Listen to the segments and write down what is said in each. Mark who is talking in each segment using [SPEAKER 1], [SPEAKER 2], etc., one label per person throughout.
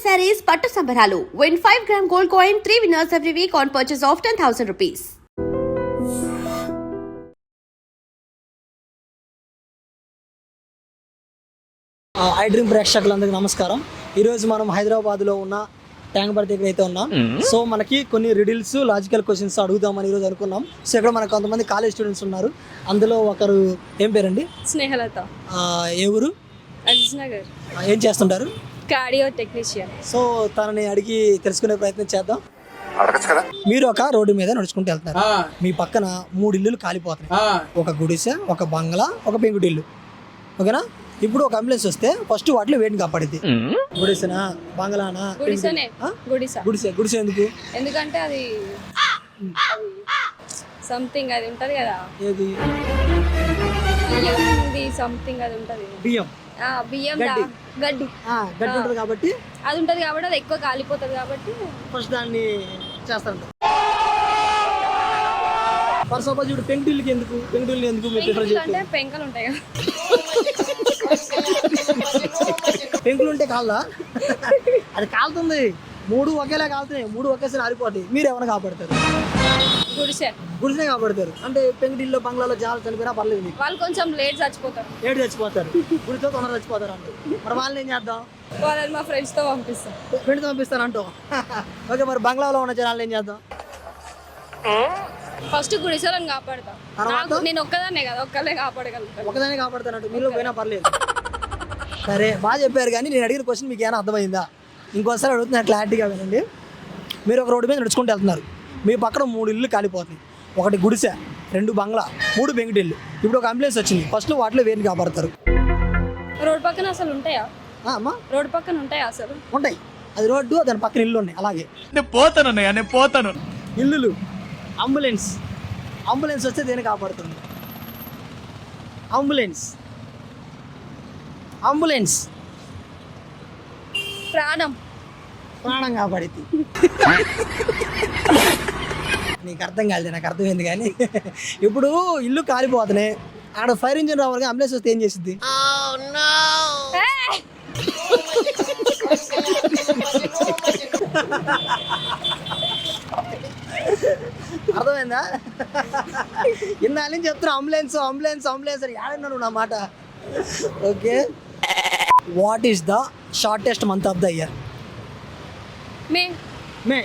[SPEAKER 1] sarees పట్టు సంబరాలు. Win 5-gram gold coin, 3 winners every week on purchase of 10,000 rupees.
[SPEAKER 2] I dream ప్రేక్షకులందరికీ నమస్కారం. ఈరోజు మనం హైదరాబాద్లో ఉన్న ట్యాంక్ బండ్ దగ్గర అయితే ఉన్నాం. సో మనకి కొన్ని రిడిల్స్ లాజికల్ క్వశ్చన్స్ అడుగుదామని ఈరోజు అనుకున్నాం. సో ఇక్కడ మనకు కొంతమంది కాలేజ్ స్టూడెంట్స్ ఉన్నారు. అందులో ఒకరు ఏం పేరండి?
[SPEAKER 3] స్నేహలత.
[SPEAKER 2] ఏ ఊరు?
[SPEAKER 3] అజీజ్ నగర్.
[SPEAKER 2] ఏం చేస్తుంటారు?
[SPEAKER 3] Cardio technician.
[SPEAKER 2] సో తనని అడిగి తెలుసుకునే ప్రయత్నం చేద్దాం. మీరు ఒక రోడ్డు మీద నడుచుకుంటూ వెళ్తారు. మీ పక్కన 3 ఇల్లులు కాలిపోతున్నాయి. ఒక గుడిసె, ఒక బంగ్లా, ఒక పెంకుటిల్లు. ఓకేనా? ఇప్పుడు ఒక అంబులెన్స్ వస్తే ఫస్ట్ వాటిలో వేడిని కాపాడిద్ది. గుడిసెనా, బంగ్లానా? గుడిసె ఎందుకు?
[SPEAKER 3] ఎందుకంటే అది సంథింగ్ అది ఉంటది కదా.
[SPEAKER 2] ఏది?
[SPEAKER 3] సంథింగ్ అది ఉంటది.
[SPEAKER 2] బియ్యం
[SPEAKER 3] గడ్డి
[SPEAKER 2] ఉంటుంది కాబట్టి
[SPEAKER 3] అది ఉంటది కాబట్టి అది ఎక్కువ కాలిపోతుంది కాబట్టి
[SPEAKER 2] ఫస్ట్ దాన్ని చేస్తారంట. ఫర్ సపోజ్ ఇప్పుడు పెంకుటిల్లుకి ఎందుకు మీరు ప్రిఫర్ చేస్తారు?
[SPEAKER 3] అంటే పెంకలు ఉంటాయి కదా.
[SPEAKER 2] పెంకులు ఉంటే కాల్దా? అది కాలుతుంది. 3 ఒకేలా కాలుతున్నాయి. 3 ఒకేసారి ఆరిపోతాయి. మీరు ఏమైనా కాపాడతారు? గుడిసె కాపాడతారు. అంటే పెంకుటిల్లో బంగ్లాలో జాలు చనిపోయినా పర్లేదు.
[SPEAKER 3] వాళ్ళు కొంచెం లేట్ చచ్చిపోతారు.
[SPEAKER 2] గుడితో తొందర చచ్చిపోతారు అంటే మరి వాళ్ళని ఏం చేద్దాం?
[SPEAKER 3] వాళ్ళని మా ఫ్రెండ్స్తో
[SPEAKER 2] పంపిస్తాను అంటూ. ఓకే, మరి బంగ్లాలో ఉన్న జనాలు ఏం చేద్దాం?
[SPEAKER 3] ఫస్ట్ గుడిసెలను కాపాడతా. నేను ఒక్కదాన్నే కదా, ఒక్కలే కాపాడగలుగుతాను.
[SPEAKER 2] ఒకదాన్ని కాపాడతానంటూ మీరు పోయినా పర్లేదు. సరే, బాగా చెప్పారు. కానీ నేను అడిగిన క్వశ్చన్ మీకు ఏమైనా అర్థమైందా? ఇంకోసారి అడుగుతున్నా, క్లారిటీగా వినండి. మీరు ఒక రోడ్డు మీద నడుచుకుంటూ వెళ్తున్నారు. మీ పక్కన 3 ఇల్లు కాలిపోతున్నాయి. 1 గుడిసె, 2 బంగ్లా, 3 పెంకుటిల్లు. ఇప్పుడు ఒక అంబులెన్స్ వచ్చింది. ఫస్ట్ వాటిలో వేడిని కాపాడతారు.
[SPEAKER 3] రోడ్ పక్కన అసలు ఉంటాయా?
[SPEAKER 2] అమ్మా,
[SPEAKER 3] రోడ్ పక్కన ఉంటాయా? అసలు
[SPEAKER 2] ఉంటాయి. అది రోడ్డు, దాని పక్కన ఇల్లు ఉన్నాయి. అలాగే
[SPEAKER 4] నేను పోతాను.
[SPEAKER 2] ఇల్లులు. అంబులెన్స్ వస్తే దేన్ని కాపాడుతుంది? అంబులెన్స్ ప్రాణం కాపాడింది. నీకు అర్థం కాలేదు, నాకు అర్థమైంది. కానీ ఇప్పుడు ఇల్లు కాలిపోతున్నాయి. ఆడ ఫైర్ ఇంజిన్ రావాలి, అంబులెన్స్ వస్తే ఏం చేసింది? అర్థమైందా? ఇన్నాళ్ళ నుంచి చెప్తున్నా అంబులెన్స్ అని ఏడన్నా నువ్వు నా మాట. Okay, what is the shortest month of the year? May.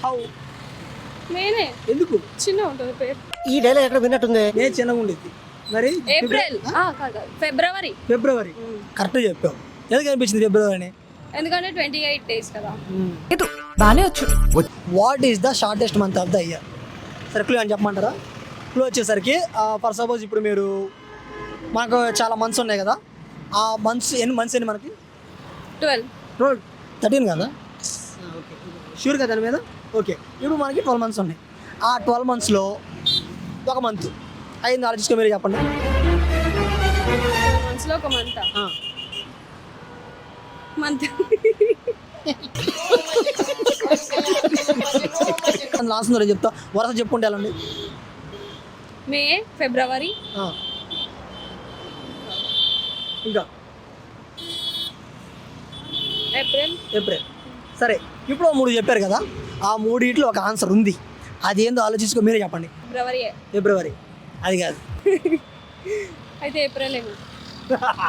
[SPEAKER 2] How?
[SPEAKER 3] మేనే.
[SPEAKER 2] ఎందుకు?
[SPEAKER 3] చిన్న ఉంటుంది పేరు.
[SPEAKER 2] ఈ డైలాగ్ ఎక్కడ విన్నట్టుంది. మే చిన్నగా ఉండేది. మరి
[SPEAKER 3] ఏప్రిల్, ఫిబ్రవరి.
[SPEAKER 2] కరెక్ట్ చెప్పావు. ఎందుకు అనిపించింది ఫిబ్రవరి అని?
[SPEAKER 3] ఎందుకంటే 28 days కదా.
[SPEAKER 5] బానే వచ్చు.
[SPEAKER 2] What is the shortest month of the year? సరే, క్లూ అని చెప్పమంటారా? క్లూ వచ్చేసరికి ఫర్ సపోజ్ ఇప్పుడు మీరు మనకు చాలా మంత్స్ ఉన్నాయి కదా. ఆ ఎన్ని మంత్స్ మనకి?
[SPEAKER 3] 12.
[SPEAKER 2] 13 కదా? ఓకే, షూర్ కదా దాని మీద? ఓకే, ఇప్పుడు మనకి 12 మంత్స్ ఉన్నాయి. ఆ 12 మంత్స్లో ఒక మంత్ అయింది. ఆలోచించుకో, మీరు చెప్పండి.
[SPEAKER 3] 12 monthsలో ఒక మంత్.
[SPEAKER 2] లాస్ట్ చెప్తా, వరుస చెప్పుకుంటే వెళ్ళండి.
[SPEAKER 3] మే, ఫిబ్రవరి,
[SPEAKER 2] ఇంకా ఏప్రిల్. సరే, ఇప్పుడు 3 చెప్పారు కదా. ఆ 3 ఒక ఆన్సర్ ఉంది. అది ఏందో ఆలోచించుకో, మీరే చెప్పండి. ఫిబ్రవరి. అది కాదు.
[SPEAKER 3] అయితే ఏప్రిల్ ఏమో.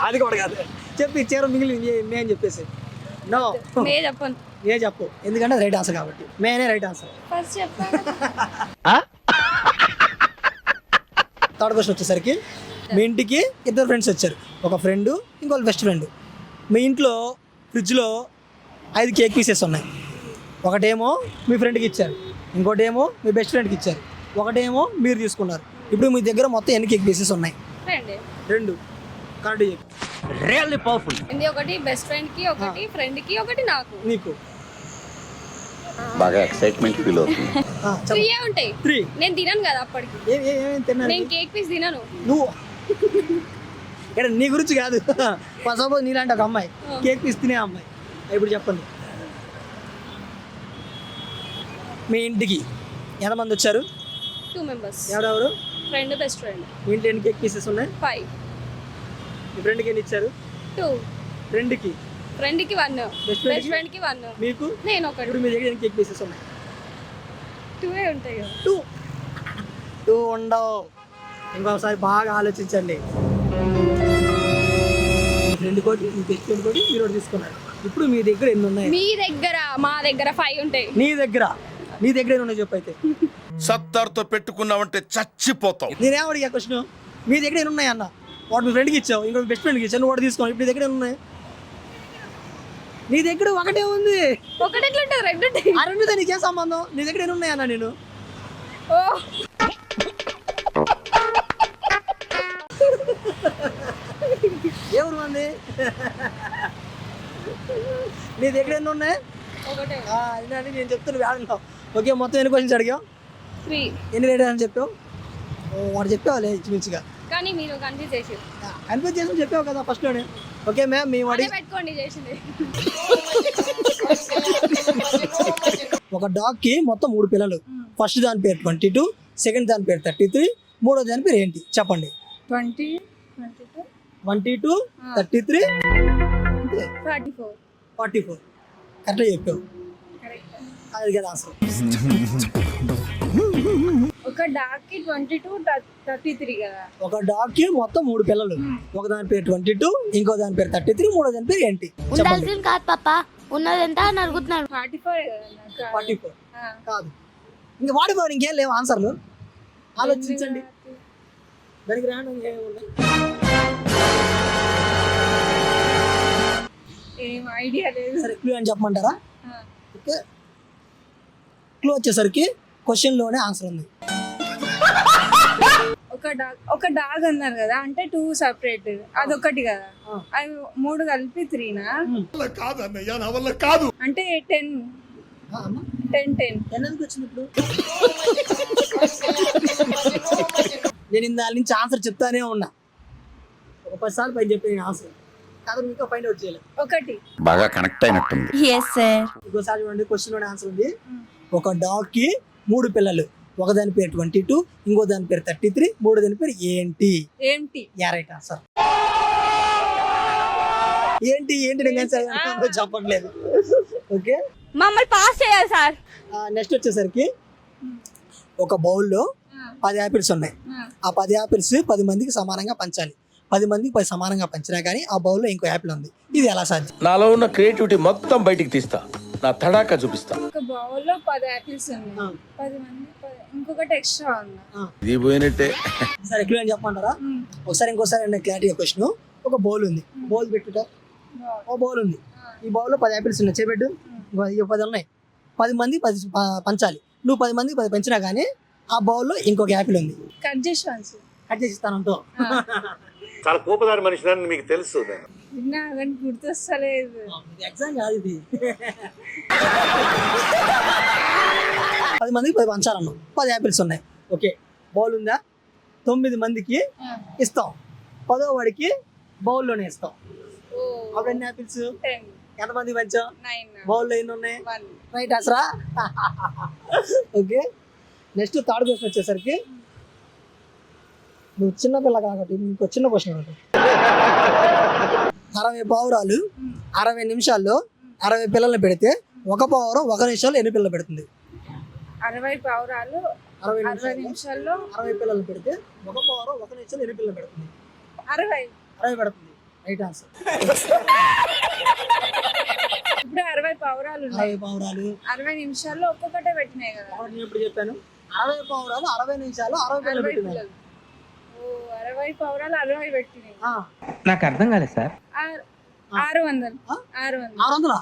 [SPEAKER 2] అది కూడా కాదు. చెప్పి ఇచ్చారు, మిగిలిన మే అని చెప్పేసి. నో,
[SPEAKER 3] మే చెప్పను.
[SPEAKER 2] ఏ చెప్పు, ఎందుకంటే రైట్ ఆన్సర్ కాబట్టి. మేనే రైట్ ఆన్సర్.
[SPEAKER 3] ఫస్ట్ చెప్పాను.
[SPEAKER 2] థర్డ్ క్వశ్చన్ వచ్చేసరికి, మీ ఇంటికి 2 ఫ్రెండ్స్ వచ్చారు. ఒక ఫ్రెండ్, ఇంకొక బెస్ట్ ఫ్రెండ్. మీ ఇంట్లో ఫ్రిడ్జ్లో 5 కేక్ పీసెస్ ఉన్నాయి. ఒకటేమో మీ ఫ్రెండ్కి ఇచ్చారు, ఇంకోటేమో మీ బెస్ట్ ఫ్రెండ్కి ఇచ్చారు, ఒకటేమో మీరు తీసుకున్నారు. ఇప్పుడు మీ దగ్గర మొత్తం ఎన్ని కేక్ పీసెస్ ఉన్నాయి? 2. కరెక్ట్ చెప్పు.
[SPEAKER 4] Really powerful.
[SPEAKER 3] ఒకటి బెస్ట్ ఫ్రెండ్ కి, ఒకటి ఫ్రెండ్ కి, ఒకటి నాకు.
[SPEAKER 2] నీకు
[SPEAKER 6] బాగా ఎక్సైట్మెంట్ ఫీల్ అవుతుంది.
[SPEAKER 3] 3 ఉంటాయి.
[SPEAKER 2] 3
[SPEAKER 3] నేను తినను కదా అప్పటికి. నేను కేక్ పీస్ తినను.
[SPEAKER 2] నువ్వు ఇక్కడ నీ గురించి కాదు. ఫస్ట్ సపోజ్ నీలాంటి ఒక అమ్మాయి కేక్ పీస్ తినే అమ్మాయి. ఇప్పుడు చెప్పండి, మీ ఇంటికి ఎంతమంది వచ్చారు?
[SPEAKER 3] 2 members.
[SPEAKER 2] ఎవరెవరు?
[SPEAKER 3] Friend, best friend.
[SPEAKER 2] మీ ఇంట్లో ఎన్ని కేక్ పీసెస్ ఉన్నాయి?
[SPEAKER 3] 5.
[SPEAKER 2] మీ ఫ్రెండ్కి ఎన్ని ఇచ్చారు?
[SPEAKER 3] 2.
[SPEAKER 2] ఫ్రెండ్కి
[SPEAKER 3] ఫ్రెండ్కి 1,
[SPEAKER 2] Best friend
[SPEAKER 3] బెస్ట్ ఫ్రెండ్కి 1,
[SPEAKER 2] మీకు
[SPEAKER 3] నేను ఒకటి.
[SPEAKER 2] ఇప్పుడు మీ దగ్గర ఎన్ని కేక్ పీసెస్ ఉన్నాయి?
[SPEAKER 3] 2 ఉంటాయి కదా.
[SPEAKER 2] 2 ఉండవు. ఇంకొకసారి బాగా ఆలోచించండి. మీ ఫ్రెండ్ కోటి, మీ బెస్ట్ ఫ్రెండ్ కోటి మీరు ఒకటి తీసుకున్నారు. ఇప్పుడు మీ దగ్గర ఎన్ని ఉన్నాయి?
[SPEAKER 3] మీ దగ్గర, మా దగ్గర 5 ఉంటాయి.
[SPEAKER 2] నీ దగ్గర ఎన్ని ఉన్నాయి చెప్పు అయితే.
[SPEAKER 6] సత్తార్తో పెట్టుకున్నావంటే చచ్చిపోతావు.
[SPEAKER 2] నేనేం అడిగా క్వశ్చన్? మీ దగ్గర ఎన్ని ఉన్నాయి అన్న? వాడు మీ ఫ్రెండ్కి ఇచ్చావు, ఇంకో బెస్ట్ ఫ్రెండ్కి ఇచ్చావు, నువ్వు వాడు తీసుకోవాలి. ఇప్పుడు నీ దగ్గర ఎన్ని ఉన్నాయి? నీ దగ్గర ఒకటే ఉంది.
[SPEAKER 3] ఒకటి ఎట్లుంటుంది? 2 ఉంటాయి.
[SPEAKER 2] ఆ రెండుతో నీకేం సంబంధం? నీ దగ్గర ఎన్ని ఉన్నాయి అన్న? నేను
[SPEAKER 3] ఓ
[SPEAKER 2] ఎవరు మంది? నీ దగ్గర ఎన్ని ఉన్నాయి?
[SPEAKER 3] ఒకటే.
[SPEAKER 2] అదే నేను చెప్తాను వేడున్నావు. ఓకే, మొత్తం ఎన్ని క్వశ్చన్స్ అడిగావు?
[SPEAKER 3] 3.
[SPEAKER 2] ఎన్ని రేట్ అని చెప్పావు? వాడు చెప్పావులే మంచిగా
[SPEAKER 3] కానీ మీరు కన్ఫ్యూజ్ చేసి
[SPEAKER 2] కన్ఫ్యూజ్ చేసి చెప్పావు కదా ఫస్ట్లోనే. ఓకే మ్యామ్, మేము అడిగి
[SPEAKER 3] పెట్టుకోండి చేసింది.
[SPEAKER 2] ఒక డాగ్కి మొత్తం 3 పిల్లలు. ఫస్ట్ దాని పేరు 22, సెకండ్ దాని పేరు 33, మూడో దాని పేరు ఏంటి చెప్పండి?
[SPEAKER 3] 20,
[SPEAKER 2] 22, 33,
[SPEAKER 3] 44.
[SPEAKER 2] 44. కరెక్ట్గా చెప్పావు. అది కదా ఆన్సర్.
[SPEAKER 3] ఒక డాగ్కి 22, 33 కదా.
[SPEAKER 2] ఒక డాగ్కి మొత్తం 3 పిల్లలు. ఒక దాని పేరు 22, ఇంకో దాని పేరు 33, మూడో దాని పేరు ఏంటి చెప్పండి?
[SPEAKER 7] ఉండాల్సింది కాదు పాప, ఉన్నది ఎంత అని అడుగుతున్నాను.
[SPEAKER 3] 44 కదా నాకు.
[SPEAKER 2] 44 కాదు. ఇంకా వాడిపోయి ఇంకేం లేవు ఆన్సర్లు. ఆలోచించండి. దానికి రాను
[SPEAKER 3] ఏం ఐడియా లేదు.
[SPEAKER 2] సరే, క్లూ అని చెప్పమంటారా? ఓకే, క్లూ వచ్చేసరికి క్వశ్చన్లోనే ఆన్సర్ ఉంది.
[SPEAKER 3] ఒక డాగ్ అన్నారు కదా, అంటే 2 సెపరేట్, అదొకటి కదా. అవి 3 కలిపి 3నా?
[SPEAKER 6] కాదన్నయ్యా, నా వల్ల కాదు.
[SPEAKER 3] అంటే 10.
[SPEAKER 2] ఎందుకు వచ్చింది ఇప్పుడు? నేను ఇందాల నుంచి ఆన్సర్ చెప్తానే ఉన్నా. ఒక 10 సార్లు పైన చెప్పిన ఆన్సర్ కాదు, ఇంకా ఫైండ్ అవుట్ చేయలేదు.
[SPEAKER 3] ఒకటి
[SPEAKER 6] బాగా కనెక్ట్ అయినట్టుంది.
[SPEAKER 2] ఇంకోసారి చూడండి, క్వశ్చన్లోనే ఆన్సర్ ఉంది. ఒక డాగ్కి 3 పిల్లలు. ఒక దాని పేరు 22, ఇంకో దాని పేరు 33, మూడో దాని పేరు ఏంటి? Right answer. ఏంటి నేను చెప్పట్లేదు. ఓకే,
[SPEAKER 3] మమ్మల్ని పాస్ చేయాలి సార్.
[SPEAKER 2] నెక్స్ట్ వచ్చేసరికి ఒక బౌల్లో 10 యాపిల్స్ ఉన్నాయి. ఆ 10 యాపిల్స్ 10 మందికి సమానంగా పంచాలి. 10 మందికి 10 సమానంగా పంచినా కానీ ఆ బౌల్లో ఇంకో యాపిల్ ఉంది. ఇది ఎలా సాధ్యం?
[SPEAKER 8] నాలో ఉన్న క్రియేటివిటీ మొత్తం బయటికి తీస్తా, నా తడాకా చూపిస్తా.
[SPEAKER 3] ఒక బౌల్లో 10 యాపిల్స్ ఉన్నాయి. 10 మంది ఇంకొకటి ఎక్స్ట్రా ఉంది.
[SPEAKER 8] ఇది పోయినట్టే.
[SPEAKER 2] సరే, క్లియర్ అని చెప్పమంటారా? ఇంకోసారి క్లారిటీగా క్వశ్చన్. ఒక బౌల్ ఉంది. బౌల్ పెట్టుట. ఓ బౌల్ ఉంది. ఈ బౌల్లో 10 యాపిల్స్ ఉన్నాయి. చేపెట్టు. 10 ఉన్నాయి. 10 మంది 10 పంచాలి. నువ్వు 10 మందికి 10 పంచినా కానీ ఆ బౌల్లో ఇంకొక యాపిల్ ఉంది.
[SPEAKER 3] కట్ చేసి
[SPEAKER 2] ఇస్తానంటూ.
[SPEAKER 6] చాలా కోపదారి మనిషి మీకు తెలుసు.
[SPEAKER 3] విన్నా కానీ గుర్తొస్తలేదు.
[SPEAKER 2] ఎగ్జామ్ కాదు ఇది. 10 మందికి 10 పంచాలన్నావు. 10 యాపిల్స్ ఉన్నాయి. ఓకే, బౌల్ ఉందా? 9 మందికి ఇస్తాం. 10వ వాడికి బౌల్లోనే ఇస్తాం. అప్పుడు ఎన్ని యాపిల్స్?
[SPEAKER 3] 10.
[SPEAKER 2] ఎంతమంది పంచాం?
[SPEAKER 3] 9.
[SPEAKER 2] బౌల్లో ఎన్ని ఉన్నాయి?
[SPEAKER 3] 1.
[SPEAKER 2] రైట్ ఆన్సరా? ఓకే, నెక్స్ట్ థర్డ్ క్వశ్చన్ వచ్చేసరికి, నువ్వు చిన్నపిల్ల కాబట్టి ఇంకో చిన్న క్వశ్చన్ ఒకటి. 60 పావురాలు 60 నిమిషాల్లో 60 పిల్లల్ని పెడితే ఒక పావురం 1 నిమిషంలో ఎన్ని పిల్లలు పెడుతుంది?
[SPEAKER 3] 60 పావురాలు 60 నిమిషాల్లో
[SPEAKER 2] 60 పిల్లలు పెడితే ఒక పావురం 1 నిమిషంలో ఎన్ని పిల్లలు పెడుతుంది?
[SPEAKER 3] 60
[SPEAKER 2] పెడుతుంది. Right answer.
[SPEAKER 3] ఇప్పుడు 60 పావురాలు ఉన్నాయి.
[SPEAKER 2] 60 పావురాలు
[SPEAKER 3] 60 నిమిషాల్లో ఒక్కొక్కటే పెట్టినాయి కదా.
[SPEAKER 2] నేను ఎప్పుడు చెప్పాను? 60 పావురాలు 60 నిమిషాలు 60 పిల్లలు
[SPEAKER 3] 60
[SPEAKER 2] పెట్టినాయి.
[SPEAKER 3] పిల్లలు. 60 పావురాలు 60 పెట్టినాయి.
[SPEAKER 4] నాకు అర్థం కాలేదు సార్.
[SPEAKER 3] 600.
[SPEAKER 2] 600.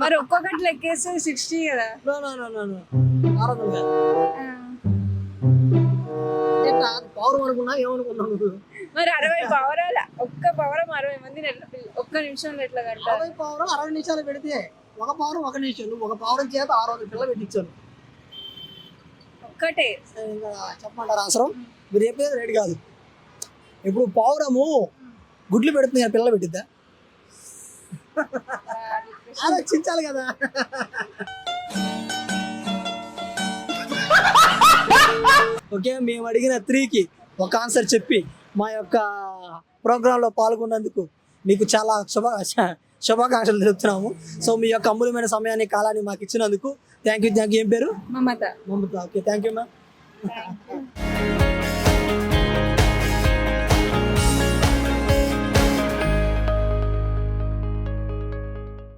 [SPEAKER 3] మరి ఒక్కొక్కటి లెక్కేస్తే 60 కదా.
[SPEAKER 2] 600 కాదు. పావురం అనుకున్నా, ఏమనుకున్నావు నువ్వు?
[SPEAKER 3] మరి 60 పావురాలు, ఒక్క పావురం 60 మందిని ఒక్క నిమిషంలో ఎట్లా కట్టాలి?
[SPEAKER 2] 60 పావురం 60 నిమిషాలు పెడితే ఒక పావురం 1 నిమిషం. నువ్వు ఒక పావురం చేత 600 పిల్లలు పెట్టించాను.
[SPEAKER 3] ఒక్కటే.
[SPEAKER 2] ఇంకా చెప్పమంటారు ఆన్సరం? మీరు చెప్పేది రేట్ కాదు. ఇప్పుడు పావురము గుడ్లు పెడుతుంది కానీ పిల్లలు పెట్టిద్దా? ఆలోచించాలి కదా. ఓకే, మేము అడిగిన 3కి ఒక ఆన్సర్ చెప్పి మా యొక్క ప్రోగ్రాంలో పాల్గొన్నందుకు మీకు చాలా శుభాకాంక్షలు తెలుపుతున్నాము. సో మీ యొక్క అమూల్యమైన సమయాన్ని కాలాన్ని మాకు ఇచ్చినందుకు థ్యాంక్ యూ. ఏం పేరు?
[SPEAKER 3] Mamata.
[SPEAKER 2] Mamata. Okay, thank you ma'am.